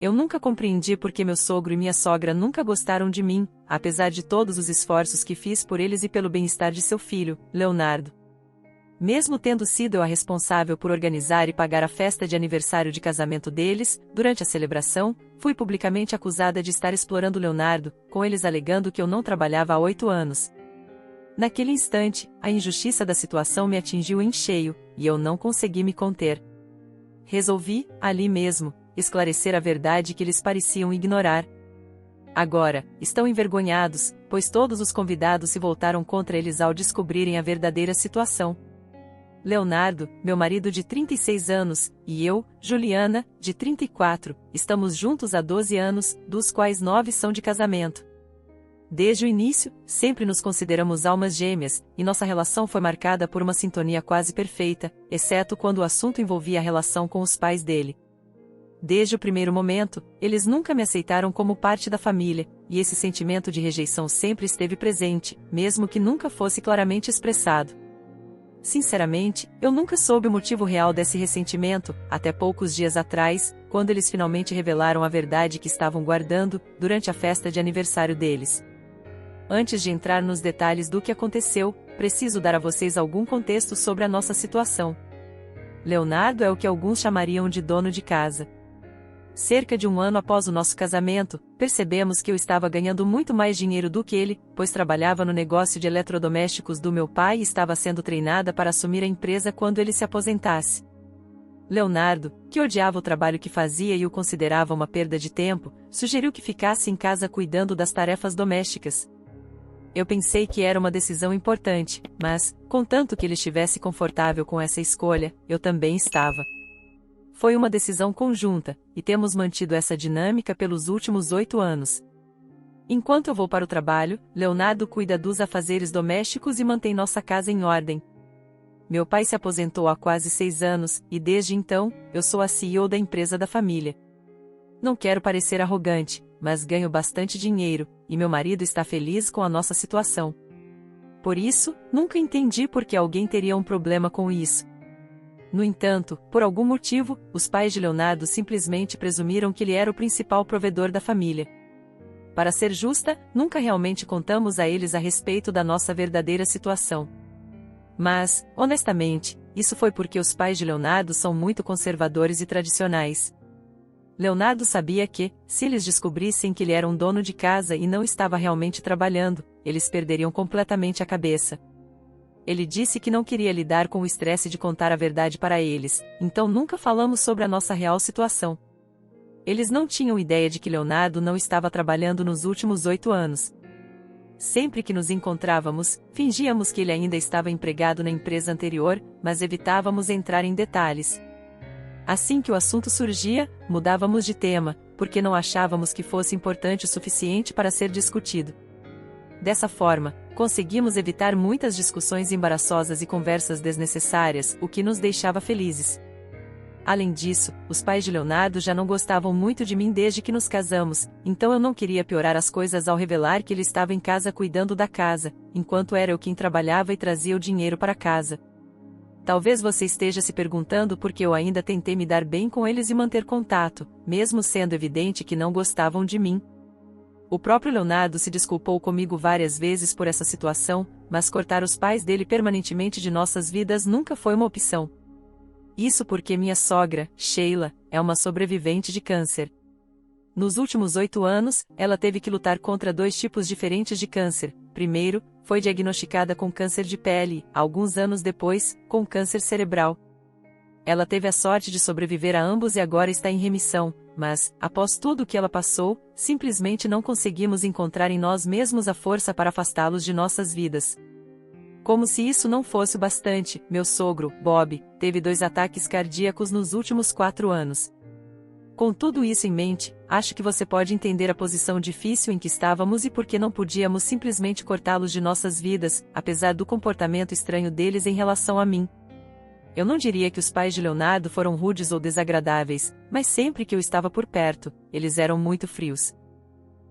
Eu nunca compreendi por que meu sogro e minha sogra nunca gostaram de mim, apesar de todos os esforços que fiz por eles e pelo bem-estar de seu filho, Leonardo. Mesmo tendo sido eu a responsável por organizar e pagar a festa de aniversário de casamento deles, durante a celebração, fui publicamente acusada de estar explorando Leonardo, com eles alegando que eu não trabalhava há 8 anos. Naquele instante, a injustiça da situação me atingiu em cheio, e eu não consegui me conter. Resolvi, ali mesmo, esclarecer a verdade que eles pareciam ignorar. Agora, estão envergonhados, pois todos os convidados se voltaram contra eles ao descobrirem a verdadeira situação. Leonardo, meu marido de 36 anos, e eu, Juliana, de 34, estamos juntos há 12 anos, dos quais 9 são de casamento. Desde o início, sempre nos consideramos almas gêmeas, e nossa relação foi marcada por uma sintonia quase perfeita, exceto quando o assunto envolvia a relação com os pais dele. Desde o primeiro momento, eles nunca me aceitaram como parte da família, e esse sentimento de rejeição sempre esteve presente, mesmo que nunca fosse claramente expressado. Sinceramente, eu nunca soube o motivo real desse ressentimento, até poucos dias atrás, quando eles finalmente revelaram a verdade que estavam guardando, durante a festa de aniversário deles. Antes de entrar nos detalhes do que aconteceu, preciso dar a vocês algum contexto sobre a nossa situação. Leonardo é o que alguns chamariam de dono de casa. Cerca de 1 ano após o nosso casamento, percebemos que eu estava ganhando muito mais dinheiro do que ele, pois trabalhava no negócio de eletrodomésticos do meu pai e estava sendo treinada para assumir a empresa quando ele se aposentasse. Leonardo, que odiava o trabalho que fazia e o considerava uma perda de tempo, sugeriu que ficasse em casa cuidando das tarefas domésticas. Eu pensei que era uma decisão importante, mas, contanto que ele estivesse confortável com essa escolha, eu também estava. Foi uma decisão conjunta, e temos mantido essa dinâmica pelos últimos 8 anos. Enquanto eu vou para o trabalho, Leonardo cuida dos afazeres domésticos e mantém nossa casa em ordem. Meu pai se aposentou há quase 6 anos, e desde então, eu sou a CEO da empresa da família. Não quero parecer arrogante, mas ganho bastante dinheiro, e meu marido está feliz com a nossa situação. Por isso, nunca entendi por que alguém teria um problema com isso. No entanto, por algum motivo, os pais de Leonardo simplesmente presumiram que ele era o principal provedor da família. Para ser justa, nunca realmente contamos a eles a respeito da nossa verdadeira situação. Mas, honestamente, isso foi porque os pais de Leonardo são muito conservadores e tradicionais. Leonardo sabia que, se eles descobrissem que ele era um dono de casa e não estava realmente trabalhando, eles perderiam completamente a cabeça. Ele disse que não queria lidar com o estresse de contar a verdade para eles, então nunca falamos sobre a nossa real situação. Eles não tinham ideia de que Leonardo não estava trabalhando nos últimos 8 anos. Sempre que nos encontrávamos, fingíamos que ele ainda estava empregado na empresa anterior, mas evitávamos entrar em detalhes. Assim que o assunto surgia, mudávamos de tema, porque não achávamos que fosse importante o suficiente para ser discutido. Dessa forma, conseguimos evitar muitas discussões embaraçosas e conversas desnecessárias, o que nos deixava felizes. Além disso, os pais de Leonardo já não gostavam muito de mim desde que nos casamos, então eu não queria piorar as coisas ao revelar que ele estava em casa cuidando da casa, enquanto era eu quem trabalhava e trazia o dinheiro para casa. Talvez você esteja se perguntando por que eu ainda tentei me dar bem com eles e manter contato, mesmo sendo evidente que não gostavam de mim. O próprio Leonardo se desculpou comigo várias vezes por essa situação, mas cortar os pais dele permanentemente de nossas vidas nunca foi uma opção. Isso porque minha sogra, Sheila, é uma sobrevivente de câncer. Nos últimos 8 anos, ela teve que lutar contra 2 tipos diferentes de câncer. Primeiro, foi diagnosticada com câncer de pele, alguns anos depois, com câncer cerebral. Ela teve a sorte de sobreviver a ambos e agora está em remissão, mas, após tudo o que ela passou, simplesmente não conseguimos encontrar em nós mesmos a força para afastá-los de nossas vidas. Como se isso não fosse o bastante, meu sogro, Bob, teve 2 ataques cardíacos nos últimos 4 anos. Com tudo isso em mente, acho que você pode entender a posição difícil em que estávamos e por que não podíamos simplesmente cortá-los de nossas vidas, apesar do comportamento estranho deles em relação a mim. Eu não diria que os pais de Leonardo foram rudes ou desagradáveis, mas sempre que eu estava por perto, eles eram muito frios.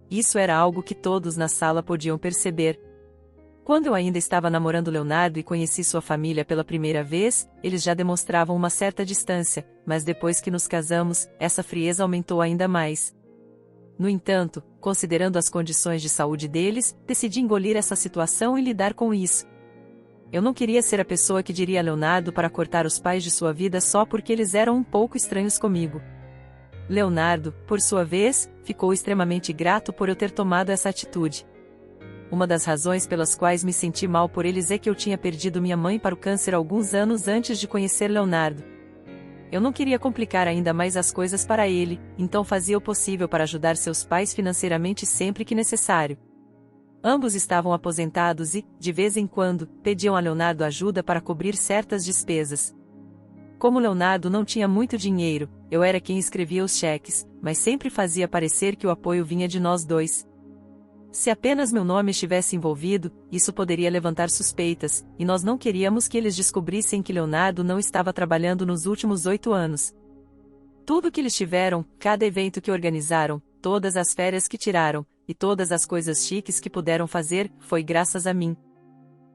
Isso era algo que todos na sala podiam perceber. Quando eu ainda estava namorando Leonardo e conheci sua família pela primeira vez, eles já demonstravam uma certa distância, mas depois que nos casamos, essa frieza aumentou ainda mais. No entanto, considerando as condições de saúde deles, decidi engolir essa situação e lidar com isso. Eu não queria ser a pessoa que diria a Leonardo para cortar os pais de sua vida só porque eles eram um pouco estranhos comigo. Leonardo, por sua vez, ficou extremamente grato por eu ter tomado essa atitude. Uma das razões pelas quais me senti mal por eles é que eu tinha perdido minha mãe para o câncer alguns anos antes de conhecer Leonardo. Eu não queria complicar ainda mais as coisas para ele, então fazia o possível para ajudar seus pais financeiramente sempre que necessário. Ambos estavam aposentados e, de vez em quando, pediam a Leonardo ajuda para cobrir certas despesas. Como Leonardo não tinha muito dinheiro, eu era quem escrevia os cheques, mas sempre fazia parecer que o apoio vinha de nós dois. Se apenas meu nome estivesse envolvido, isso poderia levantar suspeitas, e nós não queríamos que eles descobrissem que Leonardo não estava trabalhando nos últimos 8 anos. Tudo que eles tiveram, cada evento que organizaram, todas as férias que tiraram, e todas as coisas chiques que puderam fazer, foi graças a mim.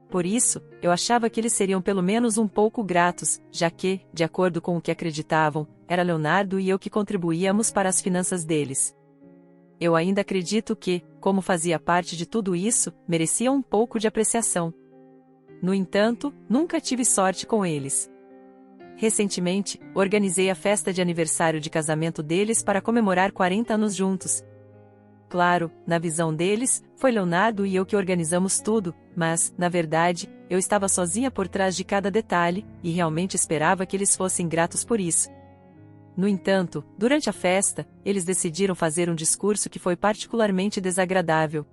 Por isso, eu achava que eles seriam pelo menos um pouco gratos, já que, de acordo com o que acreditavam, era Leonardo e eu que contribuíamos para as finanças deles. Eu ainda acredito que, como fazia parte de tudo isso, merecia um pouco de apreciação. No entanto, nunca tive sorte com eles. Recentemente, organizei a festa de aniversário de casamento deles para comemorar 40 anos juntos. Claro, na visão deles, foi Leonardo e eu que organizamos tudo, mas, na verdade, eu estava sozinha por trás de cada detalhe, e realmente esperava que eles fossem gratos por isso. No entanto, durante a festa, eles decidiram fazer um discurso que foi particularmente desagradável.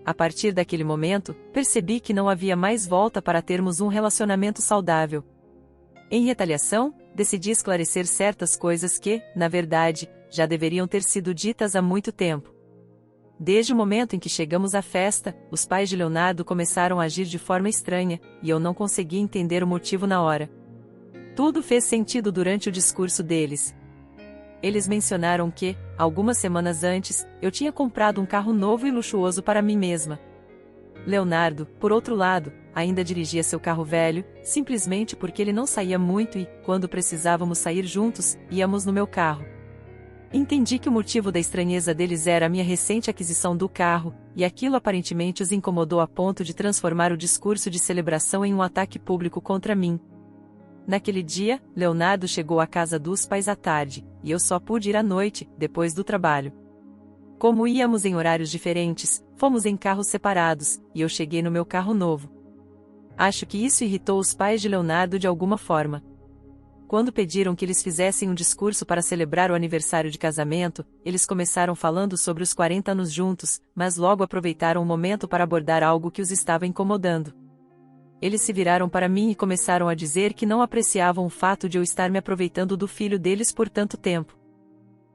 A partir daquele momento, percebi que não havia mais volta para termos um relacionamento saudável. Em retaliação, decidi esclarecer certas coisas que, na verdade, já deveriam ter sido ditas há muito tempo. Desde o momento em que chegamos à festa, os pais de Leonardo começaram a agir de forma estranha, e eu não consegui entender o motivo na hora. Tudo fez sentido durante o discurso deles. Eles mencionaram que, algumas semanas antes, eu tinha comprado um carro novo e luxuoso para mim mesma. Leonardo, por outro lado, ainda dirigia seu carro velho, simplesmente porque ele não saía muito e, quando precisávamos sair juntos, íamos no meu carro. Entendi que o motivo da estranheza deles era a minha recente aquisição do carro, e aquilo aparentemente os incomodou a ponto de transformar o discurso de celebração em um ataque público contra mim. Naquele dia, Leonardo chegou à casa dos pais à tarde, e eu só pude ir à noite, depois do trabalho. Como íamos em horários diferentes, fomos em carros separados, e eu cheguei no meu carro novo. Acho que isso irritou os pais de Leonardo de alguma forma. Quando pediram que eles fizessem um discurso para celebrar o aniversário de casamento, eles começaram falando sobre os 40 anos juntos, mas logo aproveitaram o momento para abordar algo que os estava incomodando. Eles se viraram para mim e começaram a dizer que não apreciavam o fato de eu estar me aproveitando do filho deles por tanto tempo.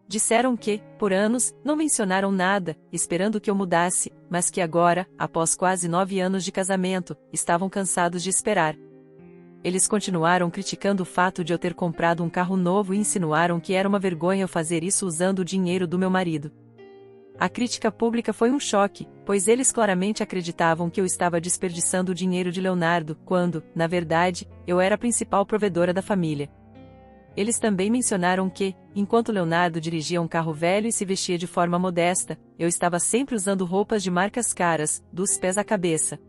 Disseram que, por anos, não mencionaram nada, esperando que eu mudasse, mas que agora, após quase 9 anos de casamento, estavam cansados de esperar. Eles continuaram criticando o fato de eu ter comprado um carro novo e insinuaram que era uma vergonha eu fazer isso usando o dinheiro do meu marido. A crítica pública foi um choque, pois eles claramente acreditavam que eu estava desperdiçando o dinheiro de Leonardo, quando, na verdade, eu era a principal provedora da família. Eles também mencionaram que, enquanto Leonardo dirigia um carro velho e se vestia de forma modesta, eu estava sempre usando roupas de marcas caras, dos pés à cabeça.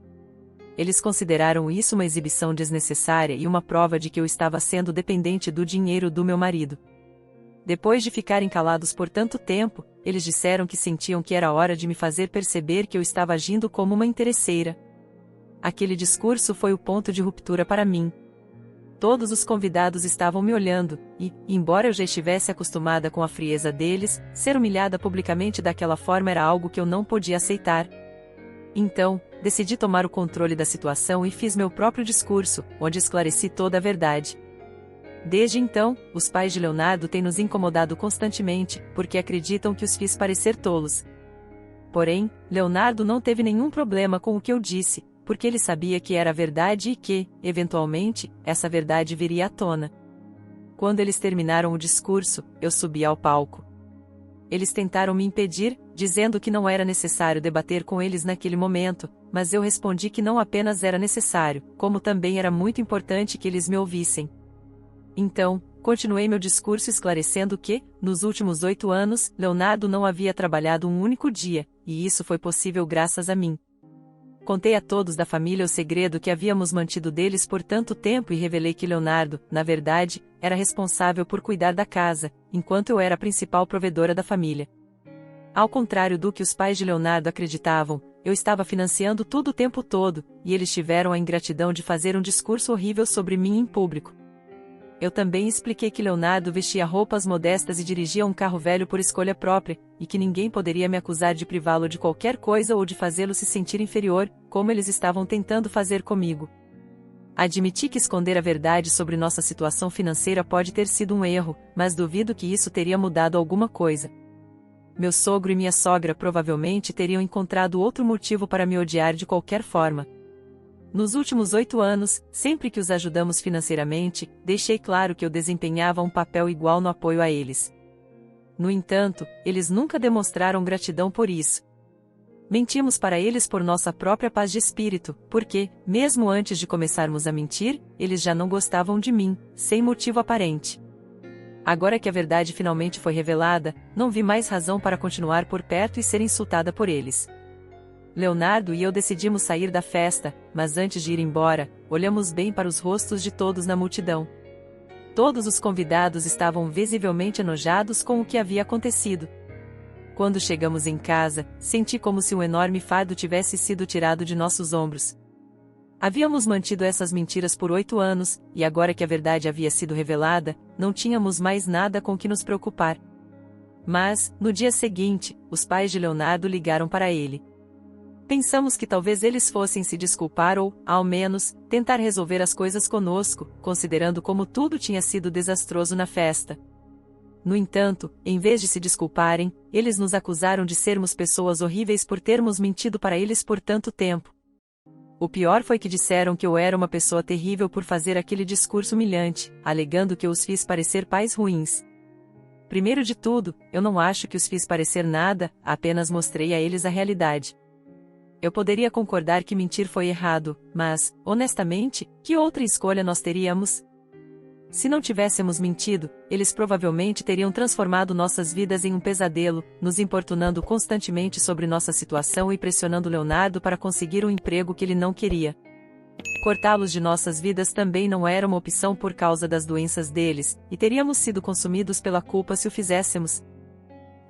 Eles consideraram isso uma exibição desnecessária e uma prova de que eu estava sendo dependente do dinheiro do meu marido. Depois de ficarem calados por tanto tempo, eles disseram que sentiam que era hora de me fazer perceber que eu estava agindo como uma interesseira. Aquele discurso foi o ponto de ruptura para mim. Todos os convidados estavam me olhando, e, embora eu já estivesse acostumada com a frieza deles, ser humilhada publicamente daquela forma era algo que eu não podia aceitar. Então, decidi tomar o controle da situação e fiz meu próprio discurso, onde esclareci toda a verdade. Desde então, os pais de Leonardo têm nos incomodado constantemente, porque acreditam que os fiz parecer tolos. Porém, Leonardo não teve nenhum problema com o que eu disse, porque ele sabia que era verdade e que, eventualmente, essa verdade viria à tona. Quando eles terminaram o discurso, eu subi ao palco. Eles tentaram me impedir, dizendo que não era necessário debater com eles naquele momento, mas eu respondi que não apenas era necessário, como também era muito importante que eles me ouvissem. Então, continuei meu discurso esclarecendo que, nos últimos 8 anos, Leonardo não havia trabalhado um único dia, e isso foi possível graças a mim. Contei a todos da família o segredo que havíamos mantido deles por tanto tempo e revelei que Leonardo, na verdade, era responsável por cuidar da casa, enquanto eu era a principal provedora da família. Ao contrário do que os pais de Leonardo acreditavam, eu estava financiando tudo o tempo todo, e eles tiveram a ingratidão de fazer um discurso horrível sobre mim em público. Eu também expliquei que Leonardo vestia roupas modestas e dirigia um carro velho por escolha própria, e que ninguém poderia me acusar de privá-lo de qualquer coisa ou de fazê-lo se sentir inferior, como eles estavam tentando fazer comigo. Admiti que esconder a verdade sobre nossa situação financeira pode ter sido um erro, mas duvido que isso teria mudado alguma coisa. Meu sogro e minha sogra provavelmente teriam encontrado outro motivo para me odiar de qualquer forma. Nos últimos 8 anos, sempre que os ajudamos financeiramente, deixei claro que eu desempenhava um papel igual no apoio a eles. No entanto, eles nunca demonstraram gratidão por isso. Mentimos para eles por nossa própria paz de espírito, porque, mesmo antes de começarmos a mentir, eles já não gostavam de mim, sem motivo aparente. Agora que a verdade finalmente foi revelada, não vi mais razão para continuar por perto e ser insultada por eles. Leonardo e eu decidimos sair da festa, mas antes de ir embora, olhamos bem para os rostos de todos na multidão. Todos os convidados estavam visivelmente enojados com o que havia acontecido. Quando chegamos em casa, senti como se um enorme fardo tivesse sido tirado de nossos ombros. Havíamos mantido essas mentiras por 8 anos, e agora que a verdade havia sido revelada, não tínhamos mais nada com que nos preocupar. Mas, no dia seguinte, os pais de Leonardo ligaram para ele. Pensamos que talvez eles fossem se desculpar ou, ao menos, tentar resolver as coisas conosco, considerando como tudo tinha sido desastroso na festa. No entanto, em vez de se desculparem, eles nos acusaram de sermos pessoas horríveis por termos mentido para eles por tanto tempo. O pior foi que disseram que eu era uma pessoa terrível por fazer aquele discurso humilhante, alegando que eu os fiz parecer pais ruins. Primeiro de tudo, eu não acho que os fiz parecer nada, apenas mostrei a eles a realidade. Eu poderia concordar que mentir foi errado, mas, honestamente, que outra escolha nós teríamos? Se não tivéssemos mentido, eles provavelmente teriam transformado nossas vidas em um pesadelo, nos importunando constantemente sobre nossa situação e pressionando Leonardo para conseguir um emprego que ele não queria. Cortá-los de nossas vidas também não era uma opção por causa das doenças deles, e teríamos sido consumidos pela culpa se o fizéssemos.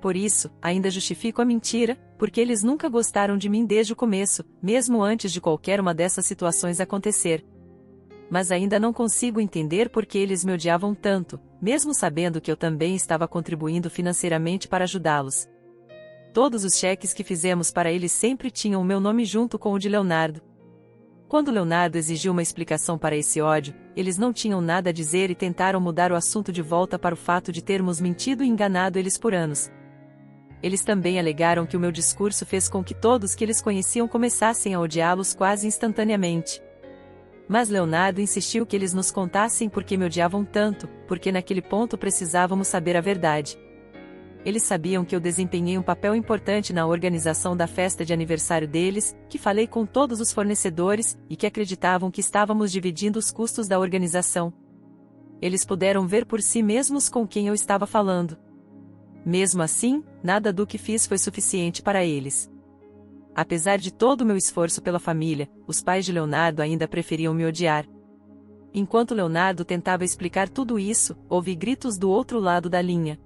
Por isso, ainda justifico a mentira, porque eles nunca gostaram de mim desde o começo, mesmo antes de qualquer uma dessas situações acontecer. Mas ainda não consigo entender por que eles me odiavam tanto, mesmo sabendo que eu também estava contribuindo financeiramente para ajudá-los. Todos os cheques que fizemos para eles sempre tinham o meu nome junto com o de Leonardo. Quando Leonardo exigiu uma explicação para esse ódio, eles não tinham nada a dizer e tentaram mudar o assunto de volta para o fato de termos mentido e enganado eles por anos. Eles também alegaram que o meu discurso fez com que todos que eles conheciam começassem a odiá-los quase instantaneamente. Mas Leonardo insistiu que eles nos contassem por que me odiavam tanto, porque naquele ponto precisávamos saber a verdade. Eles sabiam que eu desempenhei um papel importante na organização da festa de aniversário deles, que falei com todos os fornecedores, e que acreditavam que estávamos dividindo os custos da organização. Eles puderam ver por si mesmos com quem eu estava falando. Mesmo assim, nada do que fiz foi suficiente para eles. Apesar de todo o meu esforço pela família, os pais de Leonardo ainda preferiam me odiar. Enquanto Leonardo tentava explicar tudo isso, ouvi gritos do outro lado da linha.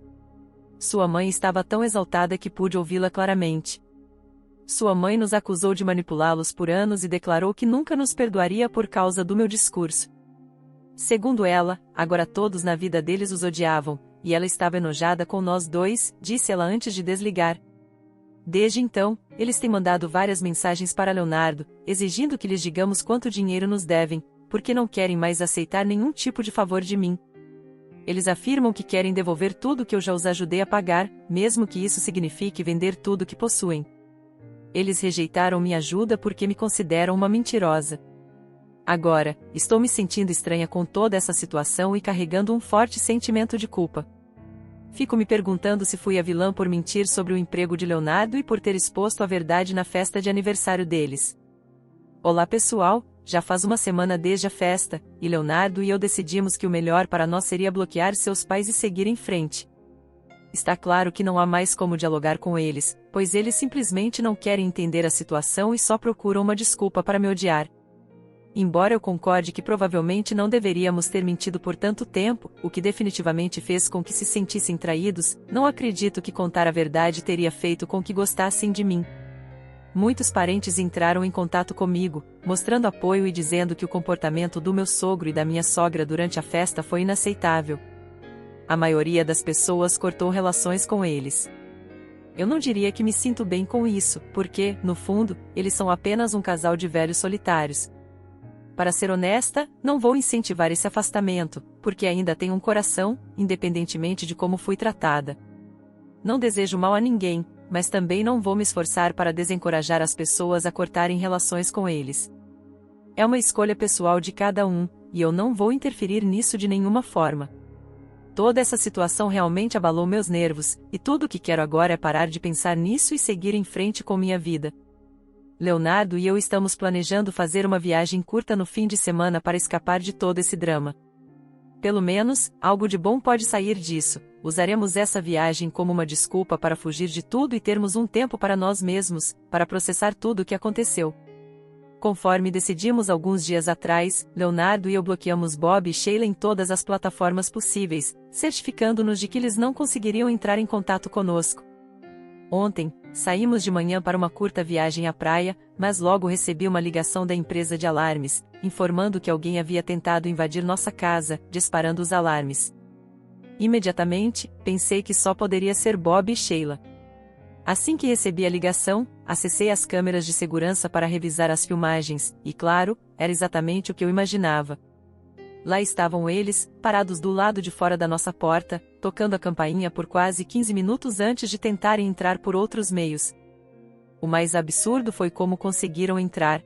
Sua mãe estava tão exaltada que pude ouvi-la claramente. Sua mãe nos acusou de manipulá-los por anos e declarou que nunca nos perdoaria por causa do meu discurso. Segundo ela, agora todos na vida deles os odiavam, e ela estava enojada com nós dois, disse ela antes de desligar. Desde então, eles têm mandado várias mensagens para Leonardo, exigindo que lhes digamos quanto dinheiro nos devem, porque não querem mais aceitar nenhum tipo de favor de mim. Eles afirmam que querem devolver tudo que eu já os ajudei a pagar, mesmo que isso signifique vender tudo que possuem. Eles rejeitaram minha ajuda porque me consideram uma mentirosa. Agora, estou me sentindo estranha com toda essa situação e carregando um forte sentimento de culpa. Fico me perguntando se fui a vilã por mentir sobre o emprego de Leonardo e por ter exposto a verdade na festa de aniversário deles. Olá pessoal, já faz uma semana desde a festa, e Leonardo e eu decidimos que o melhor para nós seria bloquear seus pais e seguir em frente. Está claro que não há mais como dialogar com eles, pois eles simplesmente não querem entender a situação e só procuram uma desculpa para me odiar. Embora eu concorde que provavelmente não deveríamos ter mentido por tanto tempo, o que definitivamente fez com que se sentissem traídos, não acredito que contar a verdade teria feito com que gostassem de mim. Muitos parentes entraram em contato comigo, mostrando apoio e dizendo que o comportamento do meu sogro e da minha sogra durante a festa foi inaceitável. A maioria das pessoas cortou relações com eles. Eu não diria que me sinto bem com isso, porque, no fundo, eles são apenas um casal de velhos solitários. Para ser honesta, não vou incentivar esse afastamento, porque ainda tenho um coração, independentemente de como fui tratada. Não desejo mal a ninguém, mas também não vou me esforçar para desencorajar as pessoas a cortarem relações com eles. É uma escolha pessoal de cada um, e eu não vou interferir nisso de nenhuma forma. Toda essa situação realmente abalou meus nervos, e tudo o que quero agora é parar de pensar nisso e seguir em frente com minha vida. Leonardo e eu estamos planejando fazer uma viagem curta no fim de semana para escapar de todo esse drama. Pelo menos, algo de bom pode sair disso. Usaremos essa viagem como uma desculpa para fugir de tudo e termos um tempo para nós mesmos, para processar tudo o que aconteceu. Conforme decidimos alguns dias atrás, Leonardo e eu bloqueamos Bob e Sheila em todas as plataformas possíveis, certificando-nos de que eles não conseguiriam entrar em contato conosco. Ontem, saímos de manhã para uma curta viagem à praia, mas logo recebi uma ligação da empresa de alarmes, informando que alguém havia tentado invadir nossa casa, disparando os alarmes. Imediatamente, pensei que só poderia ser Bob e Sheila. Assim que recebi a ligação, acessei as câmeras de segurança para revisar as filmagens, e claro, era exatamente o que eu imaginava. Lá estavam eles, parados do lado de fora da nossa porta, tocando a campainha por quase 15 minutos antes de tentarem entrar por outros meios. O mais absurdo foi como conseguiram entrar.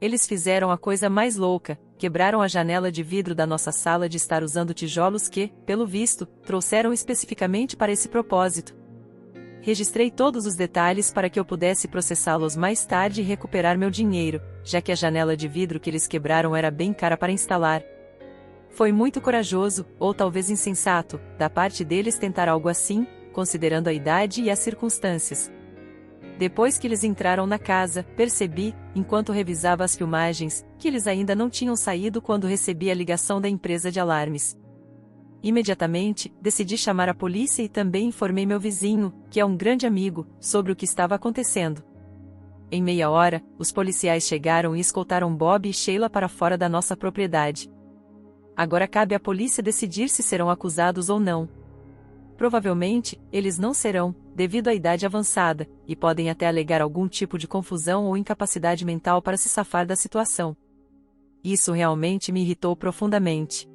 Eles fizeram a coisa mais louca, quebraram a janela de vidro da nossa sala de estar usando tijolos que, pelo visto, trouxeram especificamente para esse propósito. Registrei todos os detalhes para que eu pudesse processá-los mais tarde e recuperar meu dinheiro, já que a janela de vidro que eles quebraram era bem cara para instalar. Foi muito corajoso, ou talvez insensato, da parte deles tentar algo assim, considerando a idade e as circunstâncias. Depois que eles entraram na casa, percebi, enquanto revisava as filmagens, que eles ainda não tinham saído quando recebi a ligação da empresa de alarmes. Imediatamente, decidi chamar a polícia e também informei meu vizinho, que é um grande amigo, sobre o que estava acontecendo. Em meia hora, os policiais chegaram e escoltaram Bob e Sheila para fora da nossa propriedade. Agora cabe à polícia decidir se serão acusados ou não. Provavelmente, eles não serão, devido à idade avançada, e podem até alegar algum tipo de confusão ou incapacidade mental para se safar da situação. Isso realmente me irritou profundamente.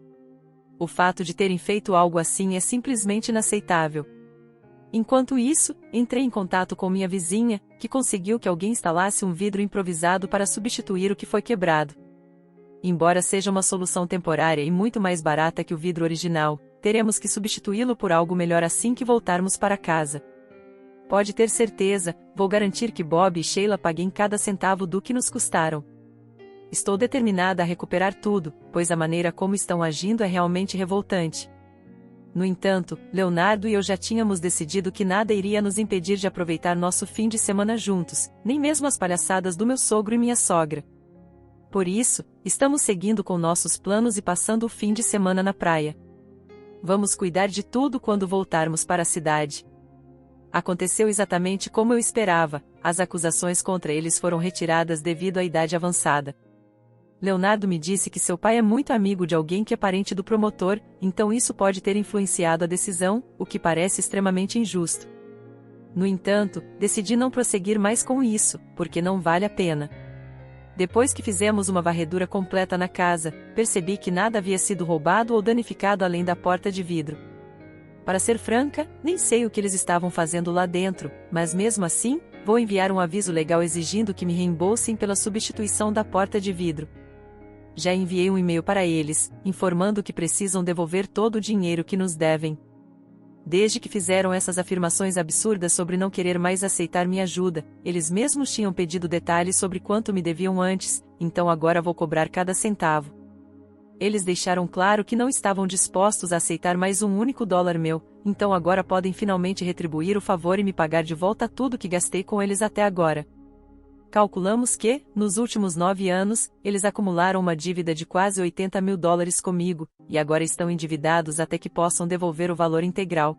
O fato de terem feito algo assim é simplesmente inaceitável. Enquanto isso, entrei em contato com minha vizinha, que conseguiu que alguém instalasse um vidro improvisado para substituir o que foi quebrado. Embora seja uma solução temporária e muito mais barata que o vidro original, teremos que substituí-lo por algo melhor assim que voltarmos para casa. Pode ter certeza, vou garantir que Bob e Sheila paguem cada centavo do que nos custaram. Estou determinada a recuperar tudo, pois a maneira como estão agindo é realmente revoltante. No entanto, Leonardo e eu já tínhamos decidido que nada iria nos impedir de aproveitar nosso fim de semana juntos, nem mesmo as palhaçadas do meu sogro e minha sogra. Por isso, estamos seguindo com nossos planos e passando o fim de semana na praia. Vamos cuidar de tudo quando voltarmos para a cidade. Aconteceu exatamente como eu esperava, as acusações contra eles foram retiradas devido à idade avançada. Leonardo me disse que seu pai é muito amigo de alguém que é parente do promotor, então isso pode ter influenciado a decisão, o que parece extremamente injusto. No entanto, decidi não prosseguir mais com isso, porque não vale a pena. Depois que fizemos uma varredura completa na casa, percebi que nada havia sido roubado ou danificado além da porta de vidro. Para ser franca, nem sei o que eles estavam fazendo lá dentro, mas mesmo assim, vou enviar um aviso legal exigindo que me reembolsem pela substituição da porta de vidro. Já enviei um e-mail para eles, informando que precisam devolver todo o dinheiro que nos devem. desde que fizeram essas afirmações absurdas sobre não querer mais aceitar minha ajuda, eles mesmos tinham pedido detalhes sobre quanto me deviam antes, então agora vou cobrar cada centavo. Eles deixaram claro que não estavam dispostos a aceitar mais um único dólar meu, então agora podem finalmente retribuir o favor e me pagar de volta tudo que gastei com eles até agora. Calculamos que, nos últimos 9 anos, eles acumularam uma dívida de quase 80 mil dólares comigo, e agora estão endividados até que possam devolver o valor integral.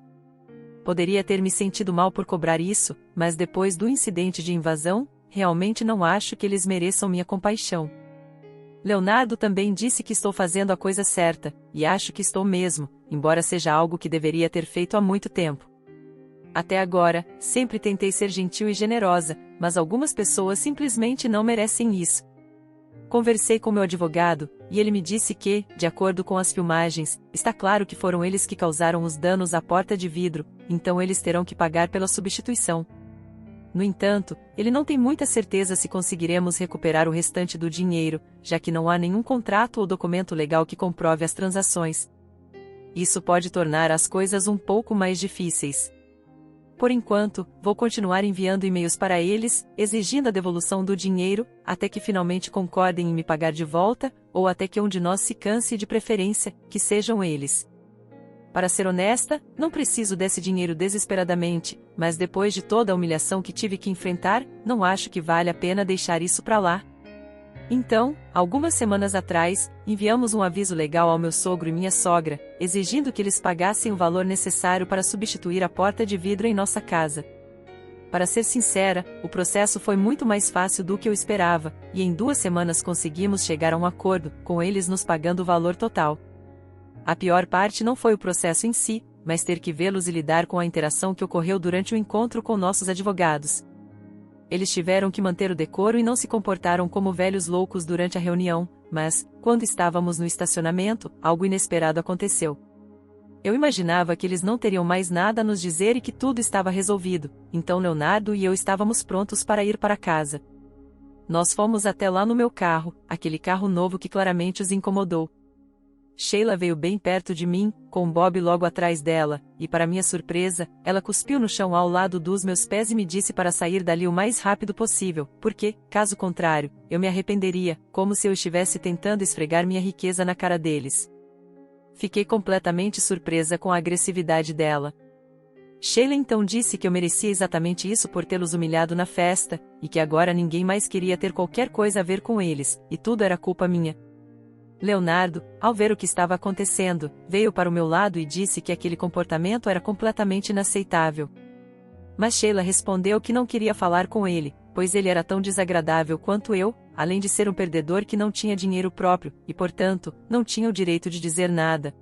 Poderia ter me sentido mal por cobrar isso, mas depois do incidente de invasão, realmente não acho que eles mereçam minha compaixão. Leonardo também disse que estou fazendo a coisa certa, e acho que estou mesmo, embora seja algo que deveria ter feito há muito tempo. Até agora, sempre tentei ser gentil e generosa, mas algumas pessoas simplesmente não merecem isso. Conversei com meu advogado, e ele me disse que, de acordo com as filmagens, está claro que foram eles que causaram os danos à porta de vidro, então eles terão que pagar pela substituição. No entanto, ele não tem muita certeza se conseguiremos recuperar o restante do dinheiro, já que não há nenhum contrato ou documento legal que comprove as transações. Isso pode tornar as coisas um pouco mais difíceis. Por enquanto, vou continuar enviando e-mails para eles, exigindo a devolução do dinheiro, até que finalmente concordem em me pagar de volta, ou até que um de nós se canse, de preferência, que sejam eles. Para ser honesta, não preciso desse dinheiro desesperadamente, mas depois de toda a humilhação que tive que enfrentar, não acho que vale a pena deixar isso para lá. Então, algumas semanas atrás, enviamos um aviso legal ao meu sogro e minha sogra, exigindo que eles pagassem o valor necessário para substituir a porta de vidro em nossa casa. Para ser sincera, o processo foi muito mais fácil do que eu esperava, e em 2 semanas conseguimos chegar a um acordo, com eles nos pagando o valor total. A pior parte não foi o processo em si, mas ter que vê-los e lidar com a interação que ocorreu durante o encontro com nossos advogados. Eles tiveram que manter o decoro e não se comportaram como velhos loucos durante a reunião, mas, quando estávamos no estacionamento, algo inesperado aconteceu. Eu imaginava que eles não teriam mais nada a nos dizer e que tudo estava resolvido, então Leonardo e eu estávamos prontos para ir para casa. Nós fomos até lá no meu carro, aquele carro novo que claramente os incomodou. Sheila veio bem perto de mim, com Bob logo atrás dela, e para minha surpresa, ela cuspiu no chão ao lado dos meus pés e me disse para sair dali o mais rápido possível, porque, caso contrário, eu me arrependeria, como se eu estivesse tentando esfregar minha riqueza na cara deles. Fiquei completamente surpresa com a agressividade dela. Sheila então disse que eu merecia exatamente isso por tê-los humilhado na festa, e que agora ninguém mais queria ter qualquer coisa a ver com eles, e tudo era culpa minha. Leonardo, ao ver o que estava acontecendo, veio para o meu lado e disse que aquele comportamento era completamente inaceitável. Mas Sheila respondeu que não queria falar com ele, pois ele era tão desagradável quanto eu, além de ser um perdedor que não tinha dinheiro próprio, e portanto, não tinha o direito de dizer nada.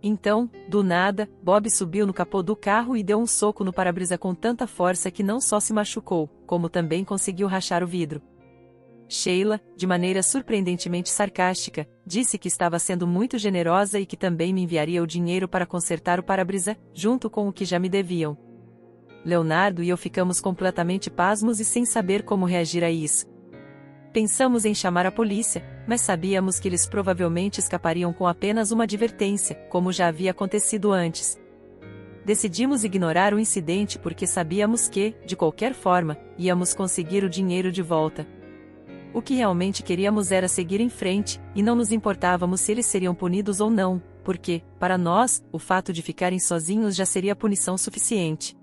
Então, do nada, Bob subiu no capô do carro e deu um soco no para-brisa com tanta força que não só se machucou, como também conseguiu rachar o vidro. Sheila, de maneira surpreendentemente sarcástica, disse que estava sendo muito generosa e que também me enviaria o dinheiro para consertar o para-brisa, junto com o que já me deviam. Leonardo e eu ficamos completamente pasmos e sem saber como reagir a isso. Pensamos em chamar a polícia, mas sabíamos que eles provavelmente escapariam com apenas uma advertência, como já havia acontecido antes. Decidimos ignorar o incidente porque sabíamos que, de qualquer forma, íamos conseguir o dinheiro de volta. O que realmente queríamos era seguir em frente, e não nos importávamos se eles seriam punidos ou não, porque, para nós, o fato de ficarem sozinhos já seria punição suficiente.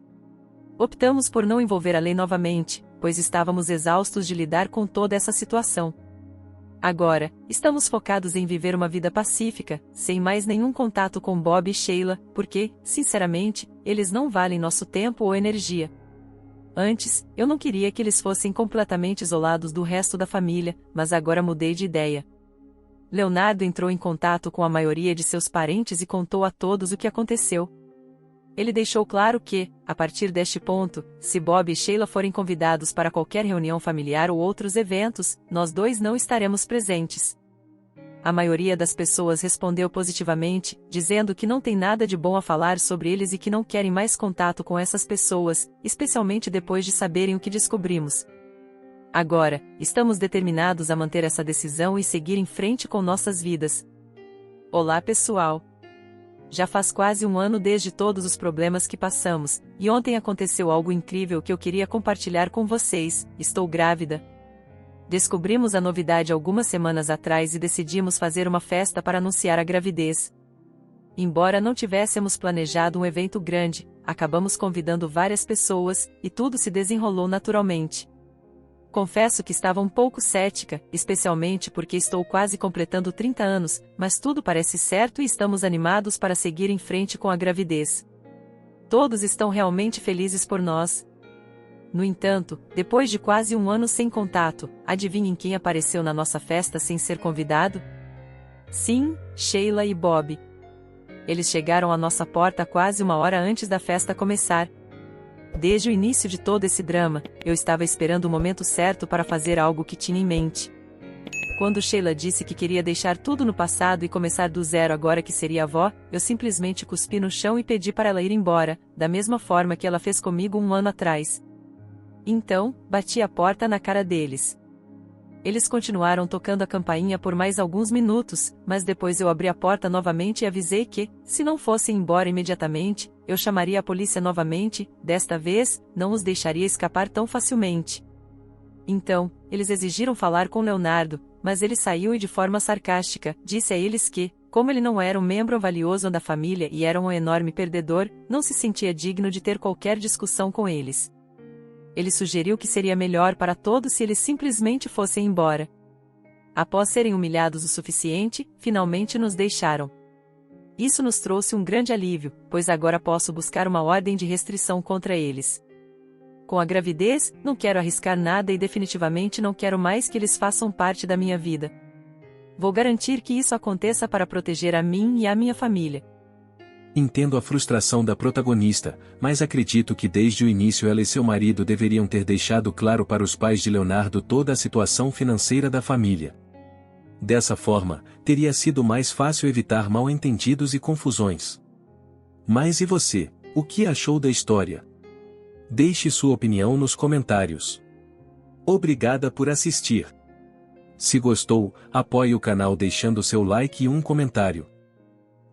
Optamos por não envolver a lei novamente, pois estávamos exaustos de lidar com toda essa situação. Agora, estamos focados em viver uma vida pacífica, sem mais nenhum contato com Bob e Sheila, porque, sinceramente, eles não valem nosso tempo ou energia. Antes, eu não queria que eles fossem completamente isolados do resto da família, mas agora mudei de ideia. Leonardo entrou em contato com a maioria de seus parentes e contou a todos o que aconteceu. Ele deixou claro que, a partir deste ponto, se Bob e Sheila forem convidados para qualquer reunião familiar ou outros eventos, nós dois não estaremos presentes. A maioria das pessoas respondeu positivamente, dizendo que não tem nada de bom a falar sobre eles e que não querem mais contato com essas pessoas, especialmente depois de saberem o que descobrimos. Agora, estamos determinados a manter essa decisão e seguir em frente com nossas vidas. Olá pessoal! já faz quase um ano desde todos os problemas que passamos, e ontem aconteceu algo incrível que eu queria compartilhar com vocês. Estou grávida. Descobrimos a novidade algumas semanas atrás e decidimos fazer uma festa para anunciar a gravidez. Embora não tivéssemos planejado um evento grande, acabamos convidando várias pessoas, e tudo se desenrolou naturalmente. Confesso que estava um pouco cética, especialmente porque estou quase completando 30 anos, mas tudo parece certo e estamos animados para seguir em frente com a gravidez. Todos estão realmente felizes por nós. No entanto, depois de quase um ano sem contato, adivinhem quem apareceu na nossa festa sem ser convidado? Sim, Sheila e Bob. Eles chegaram à nossa porta quase uma hora antes da festa começar. Desde o início de todo esse drama, eu estava esperando o momento certo para fazer algo que tinha em mente. Quando Sheila disse que queria deixar tudo no passado e começar do zero agora que seria avó, eu simplesmente cuspi no chão e pedi para ela ir embora, da mesma forma que ela fez comigo um ano atrás. Então, bati a porta na cara deles. Eles continuaram tocando a campainha por mais alguns minutos, mas depois eu abri a porta novamente e avisei que, se não fossem embora imediatamente, eu chamaria a polícia novamente. Desta vez, não os deixaria escapar tão facilmente. Então, eles exigiram falar com Leonardo, mas ele saiu e de forma sarcástica, disse a eles que, como ele não era um membro valioso da família e era um enorme perdedor, não se sentia digno de ter qualquer discussão com eles. Ele sugeriu que seria melhor para todos se eles simplesmente fossem embora. Após serem humilhados o suficiente, finalmente nos deixaram. Isso nos trouxe um grande alívio, pois agora posso buscar uma ordem de restrição contra eles. Com a gravidez, não quero arriscar nada e definitivamente não quero mais que eles façam parte da minha vida. Vou garantir que isso aconteça para proteger a mim e a minha família. Entendo a frustração da protagonista, mas acredito que desde o início ela e seu marido deveriam ter deixado claro para os pais de Leonardo toda a situação financeira da família. Dessa forma, teria sido mais fácil evitar mal-entendidos e confusões. Mas e você, o que achou da história? Deixe sua opinião nos comentários. Obrigada por assistir. Se gostou, apoie o canal deixando seu like e um comentário.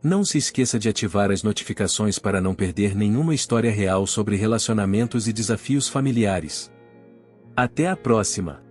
Não se esqueça de ativar as notificações para não perder nenhuma história real sobre relacionamentos e desafios familiares. Até a próxima!